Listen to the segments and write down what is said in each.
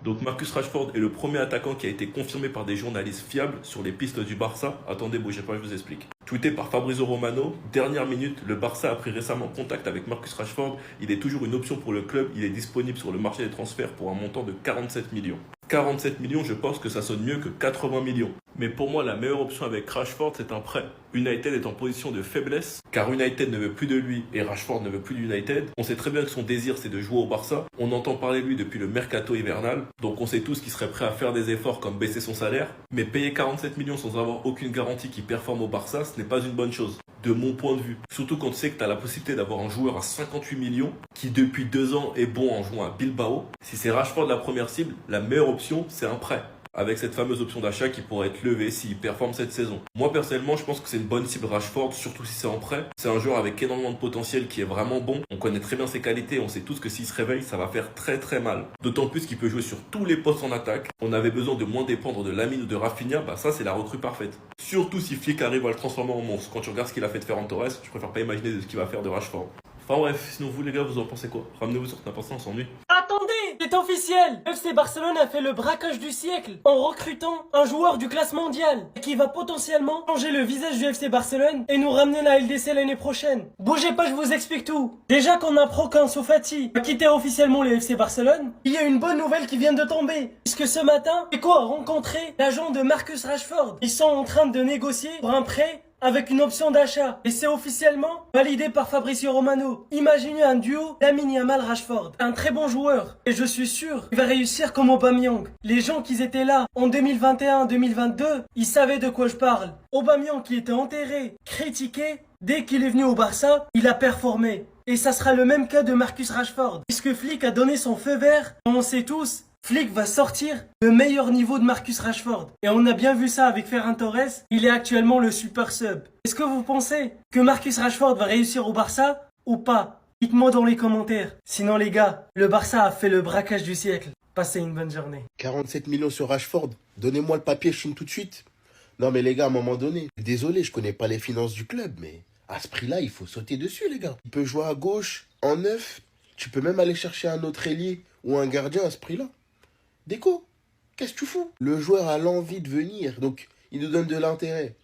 Donc Marcus Rashford est le premier attaquant qui a été confirmé par des journalistes fiables sur les pistes du Barça. Attendez, bougez pas, je vous explique. Tweeté par Fabrizio Romano, dernière minute, le Barça a pris récemment contact avec Marcus Rashford. Il est toujours une option pour le club, il est disponible sur le marché des transferts pour un montant de 47 millions. 47 millions, je pense que ça sonne mieux que 80 millions. Mais pour moi, la meilleure option avec Rashford, c'est un prêt. United est en position de faiblesse, car United ne veut plus de lui et Rashford ne veut plus d'United. On sait très bien que son désir, c'est de jouer au Barça. On entend parler de lui depuis le mercato hivernal, donc on sait tous qu'il serait prêt à faire des efforts comme baisser son salaire. Mais payer 47 millions sans avoir aucune garantie qu'il performe au Barça, ce n'est pas une bonne chose, de mon point de vue. Surtout quand tu sais que tu as la possibilité d'avoir un joueur à 58 millions, qui depuis 2 ans est bon en jouant à Bilbao. Si c'est Rashford la première cible, la meilleure option, c'est un prêt, avec cette fameuse option d'achat qui pourrait être levée s'il performe cette saison. Moi personnellement, je pense que c'est une bonne cible Rashford, surtout si c'est en prêt. C'est un joueur avec énormément de potentiel qui est vraiment bon. On connaît très bien ses qualités, on sait tous que s'il se réveille, ça va faire très très mal. D'autant plus qu'il peut jouer sur tous les postes en attaque. On avait besoin de moins dépendre de Lamine ou de Rafinha, bah ça c'est la recrue parfaite. Surtout si Flick arrive à le transformer en monstre. Quand tu regardes ce qu'il a fait de Ferran Torres, je préfère pas imaginer de ce qu'il va faire de Rashford. Enfin bref, sinon vous les gars, vous en pensez quoi? Ramenez-vous sur n'importe quoi, on s'ennuie. Attendez, c'est officiel. FC Barcelone a fait le braquage du siècle en recrutant un joueur du classe mondiale qui va potentiellement changer le visage du FC Barcelone et nous ramener la LDC l'année prochaine. Bougez pas, je vous explique tout. Déjà qu'on apprend qu'Ansu Fati a quitté officiellement le FC Barcelone, il y a une bonne nouvelle qui vient de tomber. Puisque ce matin, Echo a rencontré l'agent de Marcus Rashford. Ils sont en train de négocier pour un prêt avec une option d'achat. Et c'est officiellement validé par Fabrizio Romano. Imaginez un duo Lamine Yamal-Rashford. Un très bon joueur. Et je suis sûr qu'il va réussir comme Aubameyang. Les gens qui étaient là en 2021-2022, ils savaient de quoi je parle. Aubameyang qui était enterré, critiqué, dès qu'il est venu au Barça, il a performé. Et ça sera le même cas de Marcus Rashford. Puisque Flick a donné son feu vert, on sait tous, Flick va sortir le meilleur niveau de Marcus Rashford. Et on a bien vu ça avec Ferran Torres, il est actuellement le super sub. Est-ce que vous pensez que Marcus Rashford va réussir au Barça ou pas? Dites-moi dans les commentaires. Sinon les gars, le Barça a fait le braquage du siècle. Passez une bonne journée. 47 millions sur Rashford. Donnez-moi le papier, je signe tout de suite. Non mais les gars, à un moment donné, désolé, je connais pas les finances du club, mais à ce prix-là, il faut sauter dessus les gars. Il peut jouer à gauche, en neuf. Tu peux même aller chercher un autre ailier ou un gardien à ce prix-là. Déco, qu'est-ce que tu fous? Le joueur a l'envie de venir, donc il nous donne de l'intérêt.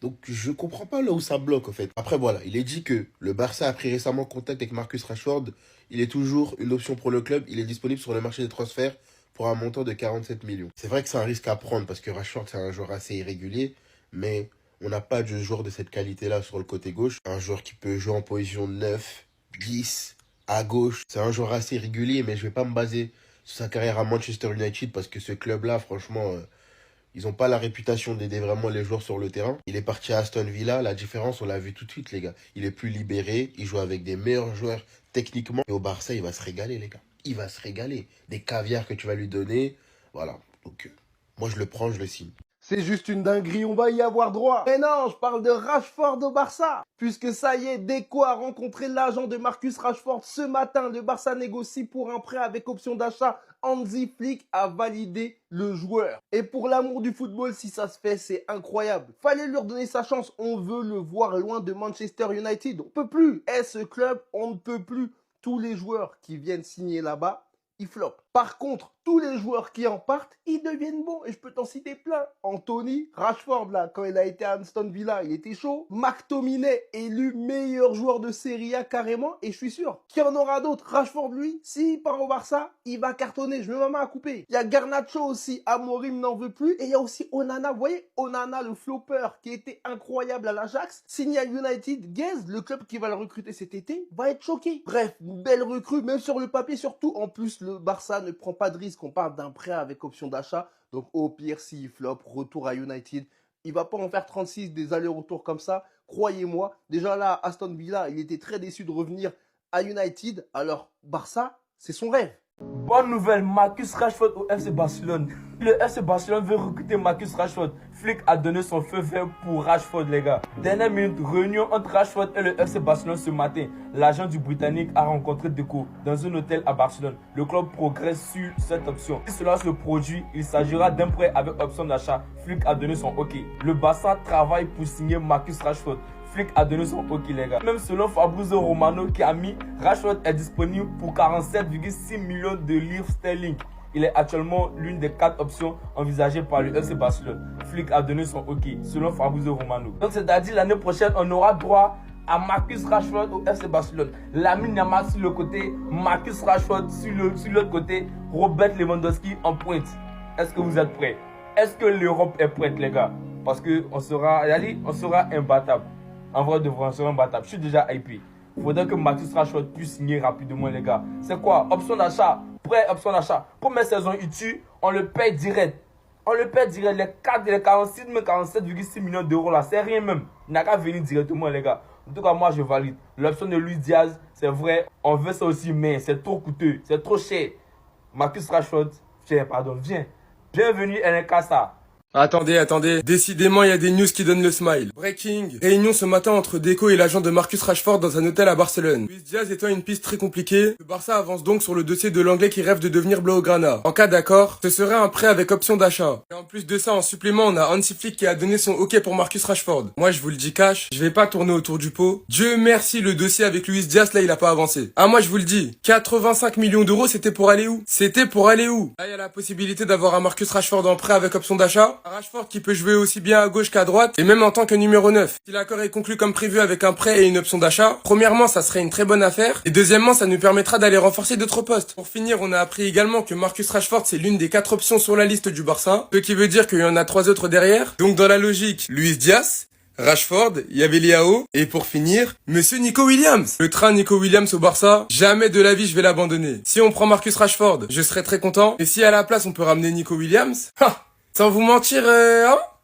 Donc je comprends pas là où ça bloque en fait. Après voilà, il est dit que le Barça a pris récemment contact avec Marcus Rashford. Il est toujours une option pour le club. Il est disponible sur le marché des transferts pour un montant de 47 millions. C'est vrai que c'est un risque à prendre parce que Rashford c'est un joueur assez irrégulier, mais on n'a pas de joueur de cette qualité-là sur le côté gauche. Un joueur qui peut jouer en position 9, 10, à gauche. C'est un joueur assez régulier, mais je vais pas me baser sur sa carrière à Manchester United parce que ce club-là, franchement, ils n'ont pas la réputation d'aider vraiment les joueurs sur le terrain. Il est parti à Aston Villa, la différence, on l'a vu tout de suite, les gars. Il est plus libéré, il joue avec des meilleurs joueurs techniquement. Et au Barça, il va se régaler, les gars. Il va se régaler. Des caviars que tu vas lui donner, voilà. Donc, moi, je le prends, je le signe. C'est juste une dinguerie, on va y avoir droit. Mais non, je parle de Rashford au Barça. Puisque ça y est, Deco a rencontré l'agent de Marcus Rashford ce matin. Le Barça négocie pour un prêt avec option d'achat. Hansi Flick a validé le joueur. Et pour l'amour du football, si ça se fait, c'est incroyable. Fallait lui redonner sa chance. On veut le voir loin de Manchester United. On peut plus. Et ce club, on ne peut plus. Tous les joueurs qui viennent signer là-bas, ils flopent. Par contre, tous les joueurs qui en partent, ils deviennent bons. Et je peux t'en citer plein. Anthony, Rashford, là, quand il a été à Aston Villa, il était chaud. McTominay, élu meilleur joueur de Serie A carrément. Et je suis sûr qu'il y en aura d'autres. Rashford, lui, s'il part au Barça, il va cartonner. Je mets ma main à couper. Il y a Garnacho aussi. Amorim n'en veut plus. Et il y a aussi Onana. Vous voyez, Onana, le flopper, qui était incroyable à l'Ajax. Signé à United. Guez, le club qui va le recruter cet été, va être choqué. Bref, belle recrue, même sur le papier surtout. En plus, le Barça ne prend pas de risque. On parle d'un prêt avec option d'achat. Donc au pire, s'il flop, retour à United. Il va pas en faire 36 des allers-retours comme ça. Croyez-moi. Déjà là, Aston Villa, il était très déçu de revenir à United. Alors Barça, c'est son rêve. Bonne nouvelle, Marcus Rashford au FC Barcelone. Le FC Barcelone veut recruter Marcus Rashford. Flick a donné son feu vert pour Rashford, les gars. Dernière minute, réunion entre Rashford et le FC Barcelone ce matin. L'agent du Britannique a rencontré Deco dans un hôtel à Barcelone. Le club progresse sur cette option. Si cela se produit, il s'agira d'un prêt avec option d'achat. Flick a donné son OK. Le Barça travaille pour signer Marcus Rashford. Flick a donné son OK, les gars. Même selon Fabrizio Romano qui a mis Rashford est disponible pour 47,6 millions de livres sterling. il est actuellement l'une des 4 options envisagées par le FC Barcelone. Flick a donné son OK, selon Fabrizio Romano. Donc c'est-à-dire l'année prochaine, on aura droit à Marcus Rashford au FC Barcelone. Lamine Yamal sur le côté, Marcus Rashford sur l'autre côté, Robert Lewandowski en pointe. Est-ce que vous êtes prêts? Est-ce que l'Europe est prête, les gars? Parce qu'on sera imbattable. En vrai de vrai, on sera imbattable. Je suis déjà hypé. Il faudrait que Marcus Rashford puisse signer rapidement, les gars. C'est quoi? Option d'achat. Prêt, option d'achat. Première saison, il tue, on le paye direct. On le paye direct. Les 46, mais 47,6 millions d'euros là, c'est rien même. Il n'a qu'à venir directement, les gars. En tout cas, moi, je valide. L'option de Luis Diaz, c'est vrai, on veut ça aussi, mais c'est trop coûteux, c'est trop cher. Marcus Rashford, viens. Bienvenue à Casa. Attendez. Décidément, il y a des news qui donnent le smile. Breaking. Réunion ce matin entre Deco et l'agent de Marcus Rashford dans un hôtel à Barcelone. Luis Diaz étant une piste très compliquée, le Barça avance donc sur le dossier de l'anglais qui rêve de devenir blaugrana. En cas d'accord, ce serait un prêt avec option d'achat. Et en plus de ça, en supplément, on a Hansi Flick qui a donné son OK pour Marcus Rashford. Moi, je vous le dis cash, je vais pas tourner autour du pot. Dieu merci, le dossier avec Luis Diaz, là, il a pas avancé. Ah, moi, je vous le dis, 85 millions d'euros, c'était pour aller où? Là, il y a la possibilité d'avoir un Marcus Rashford en prêt avec option d'achat. Un Rashford qui peut jouer aussi bien à gauche qu'à droite, et même en tant que numéro 9. Si l'accord est conclu comme prévu avec un prêt et une option d'achat, premièrement, ça serait une très bonne affaire, et deuxièmement, ça nous permettra d'aller renforcer d'autres postes. Pour finir, on a appris également que Marcus Rashford, c'est l'une des 4 options sur la liste du Barça, ce qui veut dire qu'il y en a 3 autres derrière. Donc dans la logique, Luis Diaz, Rashford, Yavel, et pour finir, Monsieur Nico Williams. Le train Nico Williams au Barça, jamais de la vie je vais l'abandonner. Si on prend Marcus Rashford, je serai très content, et si à la place on peut ramener Nico Williams, sans vous mentir,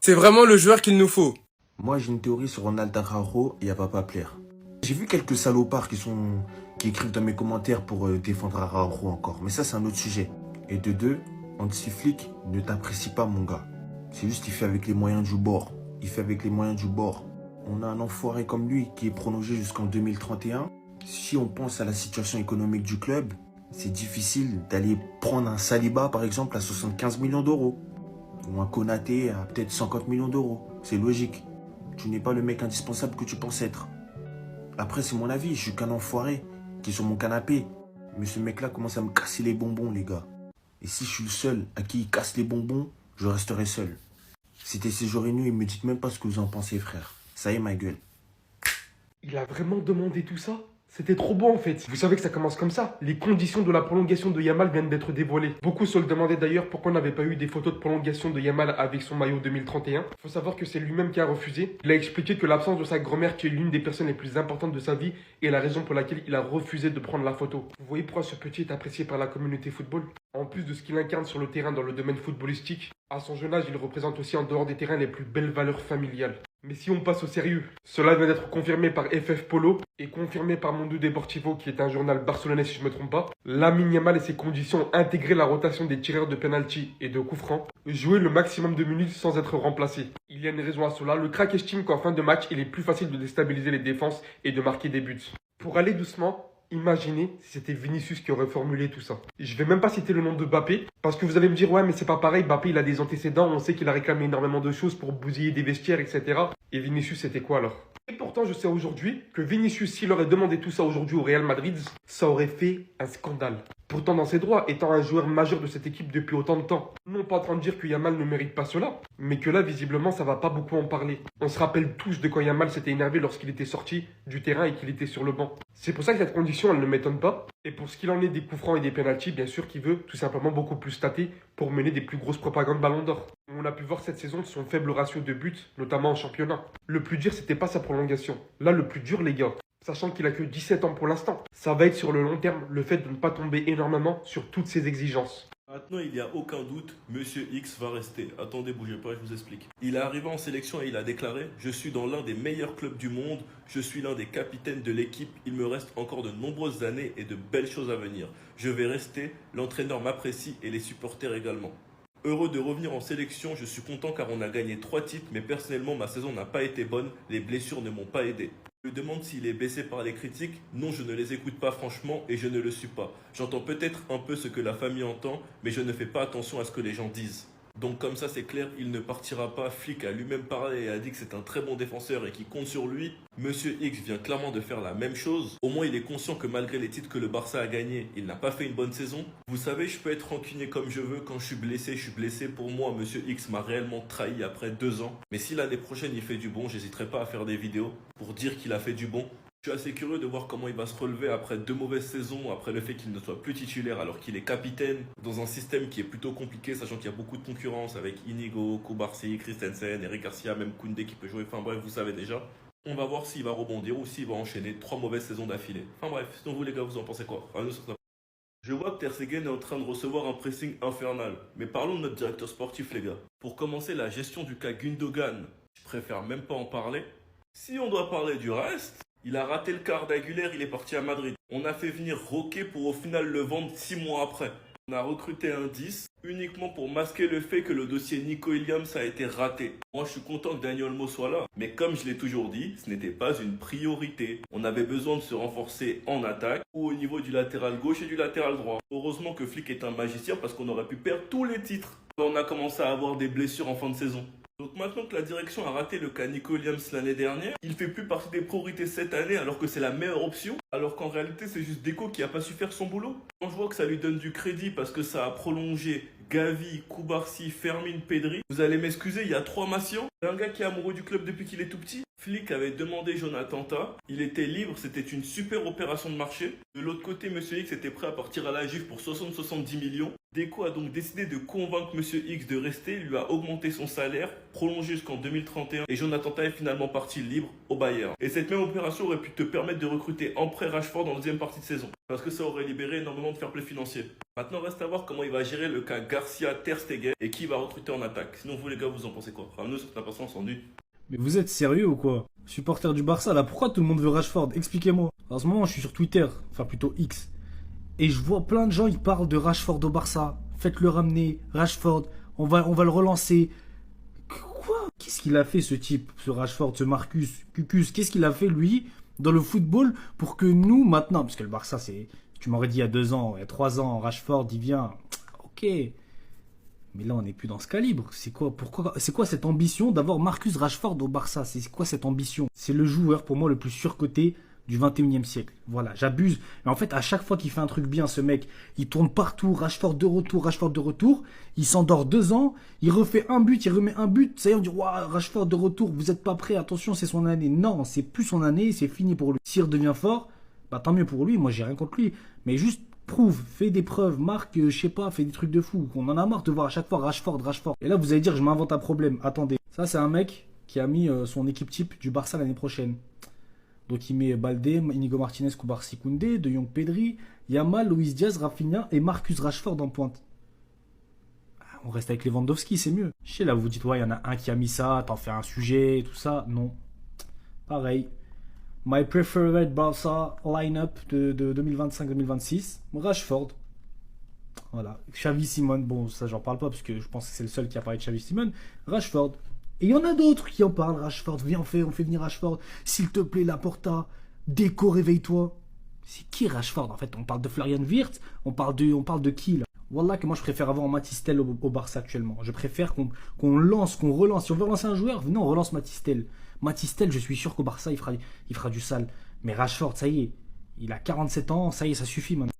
c'est vraiment le joueur qu'il nous faut. Moi, j'ai une théorie sur Ronald Araujo et à pas plaire. J'ai vu quelques salopards qui écrivent dans mes commentaires pour défendre Araujo encore. Mais ça, c'est un autre sujet. Et de deux, Hansi Flick ne t'apprécie pas, mon gars. C'est juste qu'il fait avec les moyens du bord. On a un enfoiré comme lui qui est prolongé jusqu'en 2031. Si on pense à la situation économique du club, c'est difficile d'aller prendre un Saliba, par exemple, à 75 millions d'euros. Ou un Konaté à peut-être 50 millions d'euros. C'est logique. Tu n'es pas le mec indispensable que tu penses être. Après, c'est mon avis. Je suis qu'un enfoiré qui est sur mon canapé. Mais ce mec-là commence à me casser les bonbons, les gars. Et si je suis le seul à qui il casse les bonbons, je resterai seul. C'était ces jours et nuits, me dites même pas ce que vous en pensez, frère. Ça y est, ma gueule. Il a vraiment demandé tout ça? C'était trop beau en fait. Vous savez que ça commence comme ça. Les conditions de la prolongation de Yamal viennent d'être dévoilées. Beaucoup se le demandaient d'ailleurs pourquoi on n'avait pas eu des photos de prolongation de Yamal avec son maillot 2031. Faut savoir que c'est lui-même qui a refusé. Il a expliqué que l'absence de sa grand-mère, qui est l'une des personnes les plus importantes de sa vie, est la raison pour laquelle il a refusé de prendre la photo. Vous voyez pourquoi ce petit est apprécié par la communauté football? En plus de ce qu'il incarne sur le terrain dans le domaine footballistique, à son jeune âge, il représente aussi en dehors des terrains les plus belles valeurs familiales. Mais si on passe au sérieux, cela vient d'être confirmé par FF Polo et confirmé par Mundo Deportivo, qui est un journal barcelonais si je ne me trompe pas. Lamine Yamal et ses conditions ont intégré la rotation des tireurs de penalty et de coups francs, jouer le maximum de minutes sans être remplacé. Il y a une raison à cela, le crack estime qu'en fin de match, il est plus facile de déstabiliser les défenses et de marquer des buts. Pour aller doucement, imaginez si c'était Vinicius qui aurait formulé tout ça. Je vais même pas citer le nom de Mbappé, parce que vous allez me dire, ouais, mais c'est pas pareil, Mbappé, il a des antécédents, on sait qu'il a réclamé énormément de choses pour bousiller des vestiaires, etc. Et Vinicius, c'était quoi alors? Et pourtant, je sais aujourd'hui que Vinicius, s'il aurait demandé tout ça aujourd'hui au Real Madrid, ça aurait fait un scandale. Pourtant dans ses droits, étant un joueur majeur de cette équipe depuis autant de temps. Non pas en train de dire que Yamal ne mérite pas cela, mais que là, visiblement, ça va pas beaucoup en parler. On se rappelle tous de quand Yamal s'était énervé lorsqu'il était sorti du terrain et qu'il était sur le banc. C'est pour ça que cette condition, elle ne m'étonne pas. Et pour ce qu'il en est des coups francs et des pénaltys, bien sûr qu'il veut tout simplement beaucoup plus tâter pour mener des plus grosses propagandes Ballon d'Or. On a pu voir cette saison son faible ratio de buts, notamment en championnat. Le plus dur, c'était pas sa prolongation. Là, le plus dur, les gars, sachant qu'il a que 17 ans pour l'instant, ça va être sur le long terme le fait de ne pas tomber énormément sur toutes ses exigences. Maintenant, il n'y a aucun doute, Monsieur X va rester. Attendez, bougez pas, je vous explique. Il est arrivé en sélection et il a déclaré « Je suis dans l'un des meilleurs clubs du monde, je suis l'un des capitaines de l'équipe, il me reste encore de nombreuses années et de belles choses à venir. Je vais rester, l'entraîneur m'apprécie et les supporters également. » Heureux de revenir en sélection, je suis content car on a gagné 3 titres, mais personnellement, ma saison n'a pas été bonne, les blessures ne m'ont pas aidé. Je me demande s'il est baissé par les critiques. Non, je ne les écoute pas franchement et je ne le suis pas. J'entends peut-être un peu ce que la famille entend, mais je ne fais pas attention à ce que les gens disent. Donc comme ça c'est clair, il ne partira pas. Flick a lui-même parlé et a dit que c'est un très bon défenseur et qu'il compte sur lui. Monsieur X vient clairement de faire la même chose. Au moins il est conscient que malgré les titres que le Barça a gagnés, il n'a pas fait une bonne saison. Vous savez, je peux être rancunier comme je veux. Quand je suis blessé, je suis blessé. Pour moi, Monsieur X m'a réellement trahi après 2 ans. Mais si l'année prochaine il fait du bon, j'hésiterai pas à faire des vidéos pour dire qu'il a fait du bon. Je suis assez curieux de voir comment il va se relever après 2 mauvaises saisons, après le fait qu'il ne soit plus titulaire alors qu'il est capitaine, dans un système qui est plutôt compliqué, sachant qu'il y a beaucoup de concurrence avec Inigo, Kubarsi, Christensen, Eric Garcia, même Koundé qui peut jouer, enfin bref, vous savez déjà. On va voir s'il va rebondir ou s'il va enchaîner 3 mauvaises saisons d'affilée. Enfin bref, sinon vous les gars, vous en pensez quoi? Je vois que Ter Stegen est en train de recevoir un pressing infernal. Mais parlons de notre directeur sportif, les gars. Pour commencer, la gestion du cas Gundogan, je préfère même pas en parler. Si on doit parler du reste, il a raté le quart d'Aguilera, il est parti à Madrid. On a fait venir Roquet pour au final le vendre 6 mois après. On a recruté un 10 uniquement pour masquer le fait que le dossier Nico Williams a été raté. Moi je suis content que Dani Olmo soit là. Mais comme je l'ai toujours dit, ce n'était pas une priorité. On avait besoin de se renforcer en attaque ou au niveau du latéral gauche et du latéral droit. Heureusement que Flick est un magicien parce qu'on aurait pu perdre tous les titres. On a commencé à avoir des blessures en fin de saison. Donc maintenant que la direction a raté le cas Nico Williams l'année dernière, il fait plus partie des priorités cette année alors que c'est la meilleure option. Alors qu'en réalité c'est juste Deco qui a pas su faire son boulot. Quand je vois que ça lui donne du crédit parce que ça a prolongé Gavi, Kubarsi, Fermin, Pedri, vous allez m'excuser, il y a 3 Massians. Un gars qui est amoureux du club depuis qu'il est tout petit. Flick avait demandé Jonathan Tah, il était libre, c'était une super opération de marché. De l'autre côté, Monsieur X était prêt à partir à la Juve pour 60-70 millions. Deco a donc décidé de convaincre Monsieur X de rester, lui a augmenté son salaire, prolongé jusqu'en 2031 et Jonathan Tah est finalement parti libre au Bayern. Et cette même opération aurait pu te permettre de recruter en prêt Rashford dans la deuxième partie de saison, parce que ça aurait libéré énormément de fair play financier. Maintenant reste à voir comment il va gérer le cas Garcia, Ter Stegen et qui va recruter en attaque. Sinon vous les gars, vous en pensez quoi? Enfin nous, c'est impatient, on s'ennuie. Mais vous êtes sérieux ou quoi? Supporter du Barça, là, pourquoi tout le monde veut Rashford? Expliquez-moi. En ce moment, je suis sur Twitter, enfin plutôt X. Et je vois plein de gens, ils parlent de Rashford au Barça. Faites-le ramener, Rashford, on va le relancer. Quoi? Qu'est-ce qu'il a fait ce type, ce Rashford, ce Marcus, Cucus? Qu'est-ce qu'il a fait lui dans le football pour que nous, maintenant, parce que le Barça, c'est... Tu m'aurais dit il y a 2 ans, il y a 3 ans, Rashford, il vient. Ok. Mais là, on n'est plus dans ce calibre. C'est quoi cette ambition d'avoir Marcus Rashford au Barça? C'est quoi cette ambition? C'est le joueur, pour moi, le plus surcoté du 21e siècle. Voilà, j'abuse. Mais en fait, à chaque fois qu'il fait un truc bien, ce mec, il tourne partout, Rashford de retour, il s'endort 2 ans, il refait un but, il remet un but, ça y est, on dit, waouh, Rashford de retour, vous n'êtes pas prêt, attention, c'est son année. Non, c'est plus son année, c'est fini pour lui. S'il redevient fort, bah tant mieux pour lui, moi j'ai rien contre lui. Mais juste prouve, fais des preuves, marque, je sais pas, fais des trucs de fou. On en a marre de voir à chaque fois Rashford. Et là, vous allez dire, je m'invente un problème. Attendez, ça c'est un mec qui a mis son équipe type du Barça l'année prochaine. Donc il met Balde, Inigo Martinez, Kubarsi, Koundé, De Jong, Pedri, Yamal, Luis Diaz, Rafinha et Marcus Rashford en pointe. On reste avec Lewandowski, c'est mieux. Je sais là, vous vous dites, ouais, il y en a un qui a mis ça, t'en fais un sujet, tout ça. Non. Pareil. My preferred Barça line-up de 2025-2026, Rashford. Voilà. Xavi Simon, bon, ça j'en parle pas parce que je pense que c'est le seul qui a parlé de Xavi Simon. Rashford. Et il y en a d'autres qui en parlent, Rashford. Viens, on fait venir Rashford. S'il te plaît, Laporta. Déco, réveille-toi. C'est qui Rashford? En fait, on parle de Florian Wirtz, on parle de qui là? Wallah que moi je préfère avoir Matistel au Barça actuellement. Je préfère qu'on relance. Si on veut relancer un joueur, venez on relance Matistel. Matistel, je suis sûr qu'au Barça il fera du sale. Mais Rashford, ça y est, il a 47 ans, ça y est, ça suffit maintenant.